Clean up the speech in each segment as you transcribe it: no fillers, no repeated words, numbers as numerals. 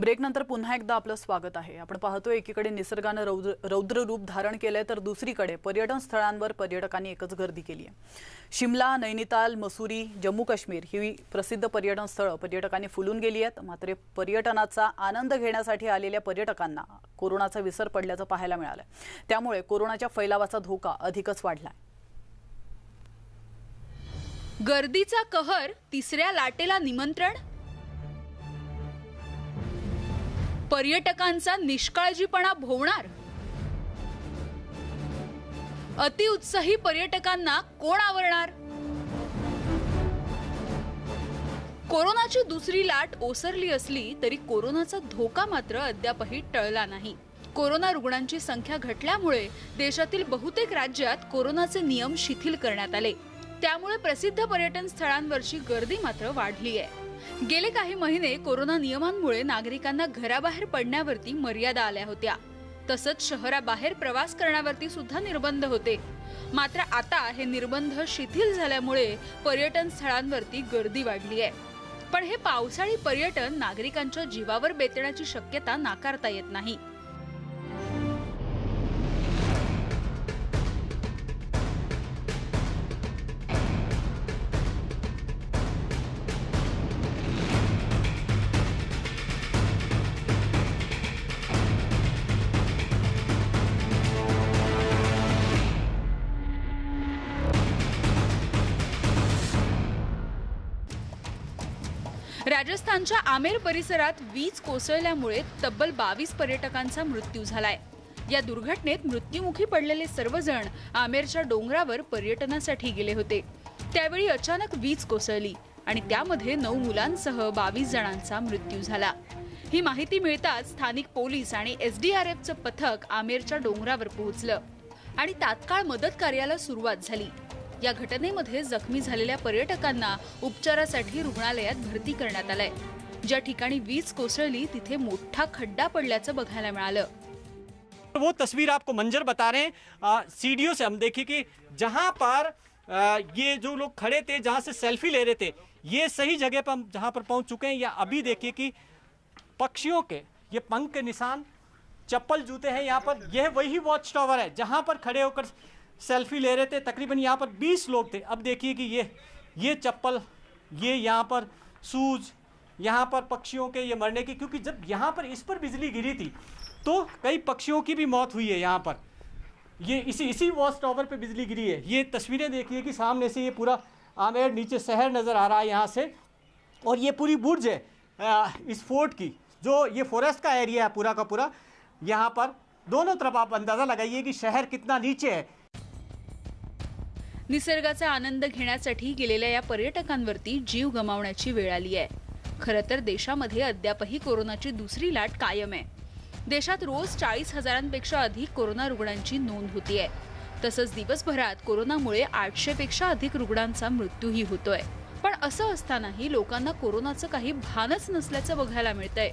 Break नंतर पुन्हा एकदा आपलं स्वागत आहे। आपण पाहतोय एकीकडे निसर्गाने रौद्र रूप धारण केलंय तर दुसरीकडे पर्यटन स्थळांवर पर्यटकांनी एकच गर्दी केली आहे। शिमला, नैनिताल, मसुरी, जम्मू काश्मीर ही प्रसिद्ध पर्यटन स्थळं पर्यटकांनी फुलून गेली आहेत। मात्र पर्यटनाचा आनंद घेण्यासाठी आलेल्या पर्यटकांना कोरोनाचा विसर पडल्याचं पाहायला मिळालं। त्यामुळे कोरोनाच्या फैलावाचा धोका अधिकच वाढलाय। गर्दीचा कहर, तिसऱ्या लाटेला निमंत्रण, पर्यटकांचा निष्काळजीपणा भोवणार, अतिउत्साही पर्यटकांना कोण आवरणार? कोरोनाची दुसरी लाट ओसरली असली तरी कोरोनाचा धोका मात्र अद्यापही टळला नाही। कोरोना रुग्णांची संख्या घटल्यामुळे देशातील बहुतेक राज्यात कोरोनाचे नियम शिथिल करण्यात आले। त्यामुळे प्रसिद्ध पर्यटन स्थळांवरची गर्दी मात्र वाढली आहे। गेले काही महिने कोरोना नियमांमुळे नागरिकांना घराबाहेर पडण्यावरती मर्यादा आल्या होत्या। तसंच शहराबाहेर प्रवास करण्यावरती सुद्धा निर्बंध होते। मात्र आता हे निर्बंध शिथिल झाल्यामुळे पर्यटन स्थळांवरती गर्दी वाढली आहे। पण हे पावसाळी पर्यटन नागरिकांच्या जीवावर बेतण्याची शक्यता नाकारता येत नाही। राजस्थानच्या आमेर परिसरात वीज कोसळल्यामुळे तब्बल 22 पर्यटकांचा मृत्यू झालाय। या दुर्घटनेत मृत्युमुखी पडलेले सर्वजण आमेरच्या डोंगरावर पर्यटनासाठी गेले होते। त्यावेळी अचानक वीज कोसळली आणि त्यामध्ये 9 मुलांसह 22 जणांचा मृत्यू झाला। ही माहिती मिळताच स्थानिक पोलीस आणि एसडीआरएफचं पथक आमेरच्या डोंगरावर पोहोचलं आणि तात्काळ मदत कार्याला सुरुवात झाली। या घटनेमध्ये जखमी झालेल्या पर्यटकांना उपचारासाठी रुग्णालयात भरती करण्यात आलंय। ज्या ठिकाणी वीज कोसळली तिथे मोठा खड्डा पडल्याचं बघायला मिळालं। वो तस्वीर आपको मंजर बता रहे हैं सीढ़ियों से। हम देखिए कि जहां पर ये जो लोग खड़े थे, जहां से सेल्फी ले रहे थे, ये सही जगह पर हम जहां पर पहुंच चुके हैं। या अभी देखिए कि पक्षियों के ये पंख के निशान, चप्पल, जूते हैं यहाँ पर। यह वही वॉच टावर है जहां पर खड़े होकर सेल्फी ले रहे थे। तकरीबन यहाँ पर 20 लोग थे। अब देखिए कि ये चप्पल, ये यहाँ पर शूज, यहाँ पर पक्षियों के ये मरने की, क्योंकि जब यहाँ पर इस पर बिजली गिरी थी तो कई पक्षियों की भी मौत हुई है। यहाँ पर ये इसी वॉच टावर पे बिजली गिरी है। ये तस्वीरें देखिए कि सामने से ये पूरा आमेर नीचे शहर नज़र आ रहा है यहाँ से। और ये पूरी बुर्ज है इस फोर्ट की, जो ये फॉरेस्ट का एरिया है पूरा का पूरा। यहाँ पर दोनों तरफ आप अंदाज़ा लगाइए कि शहर कितना नीचे है। निसर्गाचा आनंद घेण्यासाठी गेलेल्या या पर्यटकांवरती जीव गमावण्याची वेळ आली आहे। खरं तर देशामध्ये अद्यापही कोरोनाची दुसरी लाट कायम आहे। देशात रोज 40,000पेक्षा अधिक कोरोना रुग्णांची नोंद होतीये। तसंच दिवसभरात कोरोनामुळे 800 पेक्षा अधिक रुग्णांचा मृत्यूही होतोय। पण असं असतानाही लोकांना कोरोनाचं काही भानच नसल्याचं बघायला मिळतंय।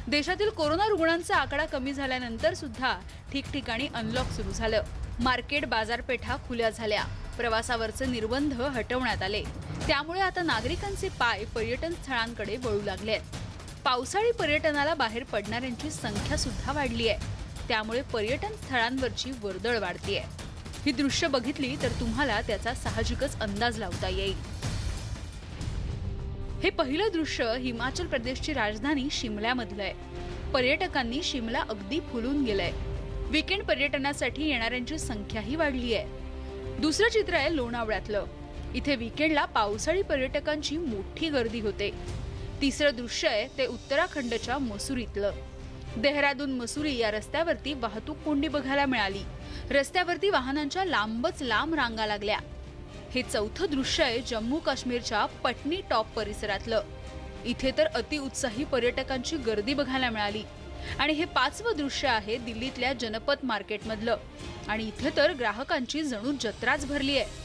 देशातील कोरोना रुग्णांचा आकडा कमी झाल्यानंतर सुद्धा ठिकठिकाणी अनलॉक सुरू झालं। मार्केट, बाजारपेठा खुल्या झाल्या, प्रवासावरचे निर्बंध हटवण्यात आले। त्यामुळे आता नागरिकांचे पाय पर्यटन स्थळांकडे वळू लागलेत। पावसाळी पर्यटनाला बाहेर पडणाऱ्यांची संख्या सुद्धा वाढली आहे। त्यामुळे पर्यटन स्थळांवरची वर्दळ वाढतीये। ही दृश्य बघितली तर तुम्हाला त्याचा साहजिकच अंदाज लावता येईल। हे पहिलं दृश्य हिमाचल प्रदेशची राजधानी शिमल्यामधलं आहे। पर्यटकांनी शिमला अगदी फुलून गेलंय। वीकेंड पर्यटनासाठी येणाऱ्यांची संख्याही वाढली आहे। दुसरं चित्र आहे लोणावळ्यातलं। इथे वीकेंडला पावसाळी पर्यटकांची मोठी गर्दी होते। तिसरं दृश्य आहे ते उत्तराखंडच्या मसुरीतलं। देहरादून मसुरी या रस्त्यावरती वाहतूक कोंडी बघायला मिळाली। रस्त्यावरती वाहनांच्या लांबच लांब रांगा लागल्या। हे चौथं दृश्य आहे जम्मू काश्मीरच्या पटनी टॉप परिसरातलं। इथे तर अतिउत्साही पर्यटकांची गर्दी बघायला मिळाली। आणि हे 5वं दृश्य आहे दिल्लीतल्या जनपत मार्केटमधलं। आणि इथे तर ग्राहकांची जणू जत्राच भरली आहे।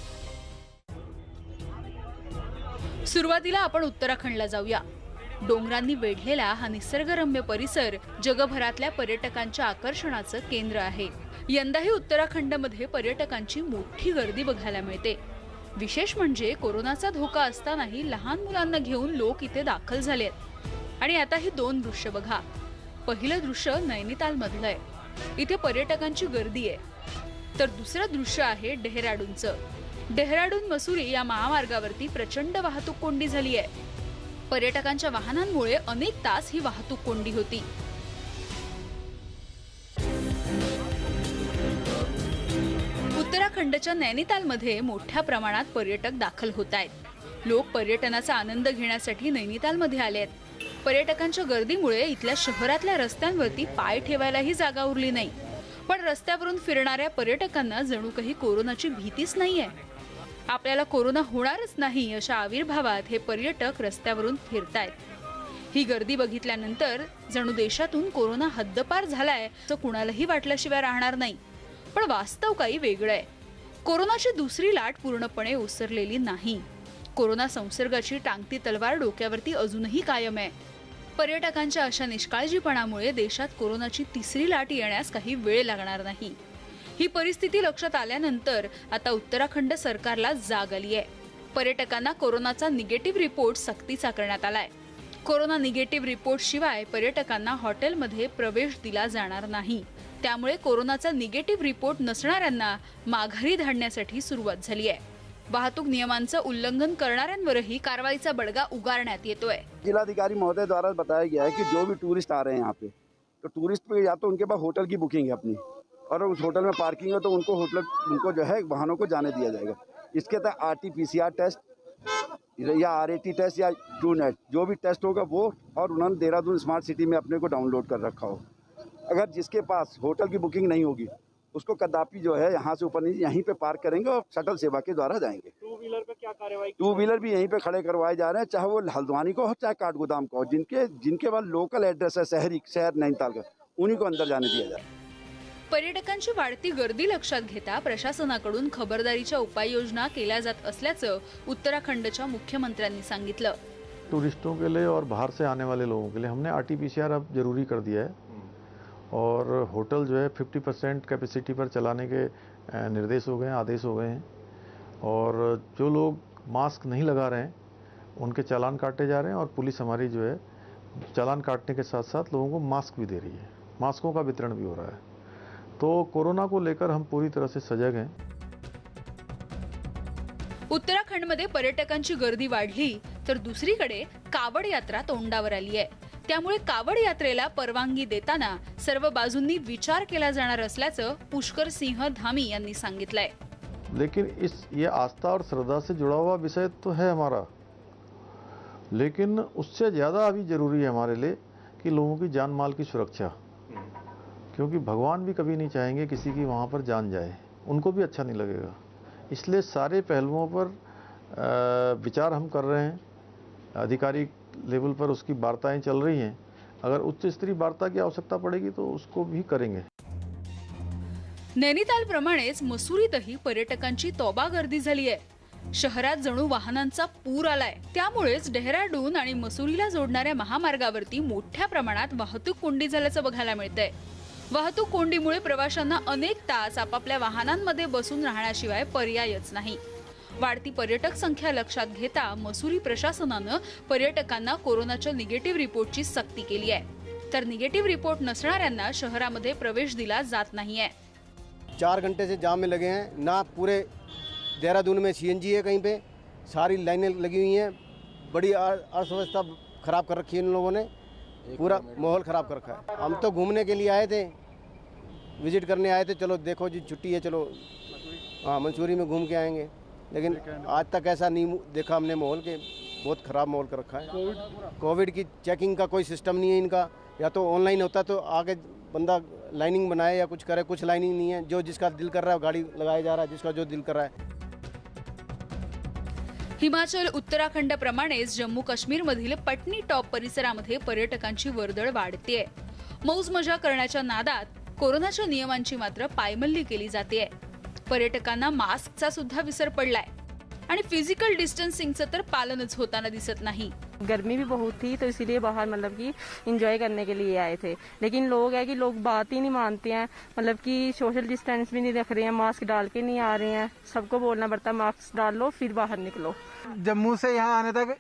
सुरुवातीला आपण उत्तराखंडला जाऊया। डोंगरांनी वेढलेला हा निसर्गरम्य परिसर जगभरातल्या पर्यटकांच्या आकर्षणाचं केंद्र आहे। यंदाही उत्तराखंडमध्ये पर्यटकांची मोठी गर्दी बघायला मिळते। विशेष म्हणजे कोरोनाचा धोका असतानाही लहान मुलांना घेऊन लोक इथे दाखल झालेत। आणि आता ही 2 दृश्य बघा। पहिलं दृश्य नैनिताल मधलं आहे. इथे पर्यटकांची गर्दी आहे. तर दुसरं दृश्य आहे डेहराडूनचं. डेहराडून मसुरी या महामार्गावरती प्रचंड वाहतूक कोंडी झाली आहे. पर्यटकांच्या वाहनांमुळे अनेक तास ही वाहतूक कोंडी होती. उत्तराखंडच्या नैनितालमध्ये मोठ्या प्रमाणात पर्यटक दाखल होत आहेत. लोक पर्यटनाचा आनंद घेण्यासाठी नैनितालमध्ये आले आहेत. पर्यटकांच्या गर्दीमुळे इथल्या शहरातल्या रस्त्यांवरती पाय ठेवायलाही जागा उरली नाही. पण रस्त्यावरून फिरणाऱ्या पर्यटकांना जणू काही कोरोनाची भीतीच नाहीये. आपल्याला कोरोना होणारच नाही अशा आविर्भावात हे पर्यटक रस्त्यावरून फिरतायत. ही गर्दी बघितल्यानंतर जणू देशातून कोरोना हद्दपार झालाय असं कुणालाही वाटल्याशिवाय राहणार नाही. पण वास्तव काही वेगळं आहे. कोरोनाची दुसरी लाट पूर्णपणे ओसरलेली नाही. कोरोना संसर्गाची टांगती तलवार डोक्यावरती अजूनही कायम आहे. पर्यटकांच्या अशा निष्काळजीपणामुळे देशात कोरोनाची तिसरी लाट येण्यास काही वेळ लागणार नाही. ही परिस्थिती लक्षात आल्यानंतर आता उत्तराखंड सरकारला जाग आली आहे. पर्यटकांना कोरोनाचा निगेटिव्ह रिपोर्ट सक्तीचा करण्यात आलाय. कोरोना निगेटिव्ह रिपोर्ट शिवाय पर्यटकांना हॉटेलमध्ये प्रवेश दिला जाणार नाही. त्यामुळे कोरोनाचा निगेटिव्ह रिपोर्ट नसणाऱ्यांना माघारी धाडण्यासाठी सुरुवात झाली आहे. वाहतूक नियमांचं उल्लंघन करणाऱ्यांवरही कारवाईचा बडगा उगारण्यात येतोय. जिलाधिकारी महोदय द्वारा बताया गया है कि जो भी टूरिस्ट आ रहे हैं यहाँ पे, तो टूरिस्ट पे या तो उनके पास होटल की बुकिंग है अपनी, और उस होटल में पार्किंग है तो उनको जो है वाहनों को जाने दिया जाएगा. इसके तहत RT-PCR टेस्ट या RAT टेस्ट या ट्रूनेट जो भी टेस्ट होगा वो, और उन्होंने देहरादून स्मार्ट सिटी में अपने को डाउनलोड कर रखा हो. अगर जिसके पास होटल की बुकिंग नहीं होगी उसको कदापि जो है यहाँ से ऊपर नहीं, यहीं पे पार्क करेंगे और शटल सेवा के द्वारा जाएंगे. टू व्हीलर पे क्या कार्रवाई? टू व्हीलर भी यहीं पे खड़े करवाए जा रहे हैं, चाहे वो हल्द्वानी को हो चाहे काठगोदाम को हो. जिनके पास लोकल एड्रेस है शहर नैनीताल का, उन्हीं को अंदर जाने दिया जाए. पर्यटकांची वाढती गर्दी लक्षात घेता प्रशासनाकडून खबरदारीच्या उपाययोजना केल्या जात असल्याचं उत्तराखंडच्या मुख्यमंत्र्यांनी सांगितलं. टूरिस्टों के लिए और बाहर से आने वाले लोगों के लिए हमने RT-PCR अब जरूरी कर दिया है, और होटल जो है 50% कैपेसिटी पर चलाने के निर्देश हो गए हैं, आदेश हो गए हैं. और जो लोग मास्क नहीं लगा रहे हैं उनके चालान काटे जा रहे हैं, और पुलिस हमारी जो है चालान काटने के साथ साथ लोगों को मास्क भी दे रही है. मास्कों का वितरण भी हो रहा है. तो कोरोना को लेकर हम पूरी तरह से सजग हैं. उत्तराखंडमध्ये पर्यटकांची गर्दी वाढली तर दुसरीकडे कावड यात्रा तोंडावर आली आहे. त्यामुळे कावड यात्रेला परवानगी देताना सर्व बाजूंनी विचार केला जाणार असल्याचं पुष्कर सिंह धामी यांनी सांगितलंय. लेकिन ये आस्था और श्रद्धा से जुड़ा हुआ विषय तो है हमारा, लेकिन उससे ज़्यादा अभी जरूरी है हमारे लिए कि लोगों की जान माल की सुरक्षा, क्योंकि भगवान भी कभी नहीं चाहेंगे किसी की वहाँ पर जान जाए, उनको भी अच्छा नहीं लगेगा. इसलिए सारे पहलुओं पर विचार हम कर रहे हैं. अधिकारी लेवल पर उसकी वार्ताएं चल रही हैं. अगर उच्च स्तरीय वार्ता की आवश्यकता पड़ेगी तो उसको भी करेंगे. नैनिताल प्रमाणेच मसुरीतही पर्यटकांची तौबा गर्दी झाली आहे. शहरात जणू वाहनांचा पूर आलाय. त्यामुळेच डेहराडून आणि मसुरीला जोडणाऱ्या महामार्गावरती मोठ्या प्रमाणात वाहतूक कोंडी झाल्याचं बघायला मिळतंय. वाहतूक कोंडीमुळे प्रवाशांना अनेक तास आपापल्या वाहनांमध्ये बसून राहण्याशिवाय पर्यायच नाही. वाढती पर्यटक संख्या लक्षात घेता मसुरी प्रशासनानं पर्यटकांना कोरोनाच्या निगेटिव्ह रिपोर्टची सक्ती केली आहे. तर निगेटिव्ह रिपोर्ट नसणाऱ्यांना शहरामध्ये प्रवेश दिला जात नाहीये. 4 घंटे से जाम में लगे हैं ना. पूरे देहरादून में CNG है, कहीं पे सारी लाइनें लगी हुई हैं. बड़ी अर्थव्यवस्था खराब कर रखी है इन लोगों ने. पूरा माहौल खराब कर रखा है. हम तो घूमने के लिए आए थे, विजिट करने आए थे. चलो देखो जी छुट्टी है, चलो हाँ मंसूरी में घूम के आएंगे. लेकिन आज तक ऐसा नहीं देखा हमने माहौल के. बहुत ख़राब माहौल कर रखा है. कोविड की चेकिंग का कोई सिस्टम नहीं है इनका. या तो ऑनलाइन होता तो आगे बंदा लाइनिंग बनाए या कुछ करे. कुछ लाइनिंग नहीं है. जो जिसका दिल कर रहा है गाड़ी लगाया जा रहा है, जिसका जो दिल कर रहा है. हिमाचल उत्तराखंड प्रमाणेच जम्मू काश्मीर मधील पटनी टॉप परिसरामध्ये पर्यटकांची वर्दळ वाढतेय. मौज मजा करण्याच्या नादात कोरोनाच्या नियमांची मात्र पायमल्ली केली जाते. पर्यटकांना मास्कचा सुद्धा विसर पडलाय आणि फिजिकल डिस्टन्सिंगचं तर पालनच होताना दिसत नाही. गर्मी भी बहुत थी तो इसीलिए बाहर मतलब कि एंजॉय करने के लिए आए थे. लेकिन लोग है कि लोग बात ही नहीं मानते हैं. मतलब कि सोशल डिस्टेंस भी नहीं रख रहे हैं, मास्क डाल के नहीं आ रहे हैं. सबको बोलना पड़ता है मास्क डाल लो फिर बाहर निकलो. जम्मू से यहाँ आने तक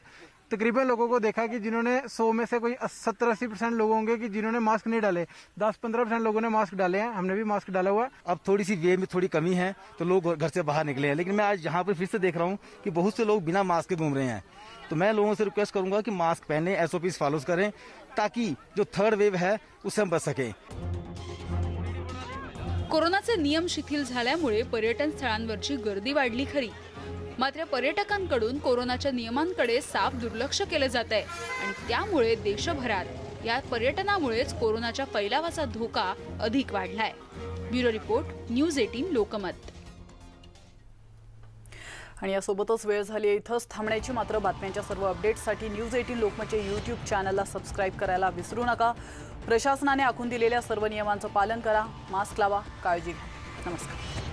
तकरीबन लोगों को देखा कि जिन्होंने 100 में से कोई 70-80% लोग होंगे कि जिन्होंने मास्क नहीं डाले, 10-15% लोगों ने मास्क डाले हैं, हमने भी मास्क डाला हुआ। अब थोड़ी सी वेव में थोड़ी कमी है तो लोग घर से बाहर निकले हैं, लेकिन मैं आज यहाँ पर फिर से देख रहा हूँ कि बहुत से लोग बिना मास्क के घूम रहे हैं। तो मैं लोगों से रिक्वेस्ट करूंगा कि मास्क पहने, SOPs फॉलो करें, ताकि जो थर्ड वेव है उससे हम बच सकें। कोरोनाचे नियम शिथिल झाल्यामुळे पर्यटन स्थळांवरची गर्दी वाढली खरी, मात्र पर्यटकांकडून कोरोनाच्या नियमांकडे साफ दुर्लक्ष केले जात आहे आणि त्यामुळे देशभरात या पर्यटनामुळेच कोरोनाच्या फैलावाचा धोका अधिक वाढलाय। Bureau report, news 18 Lokmat. आणि यासोबतच वेळ झाली आहे इथंच थांबण्याची, मात्र बातम्यांच्या सर्व अपडेट्ससाठी न्यूज 18 लोकमतच्या YouTube चॅनलला सबस्क्राईब करायला विसरू नका। प्रशासनाने आखून दिलेल्या सर्व नियमांचं पालन करा, मास्क लावा, काळजी घ्या। नमस्कार।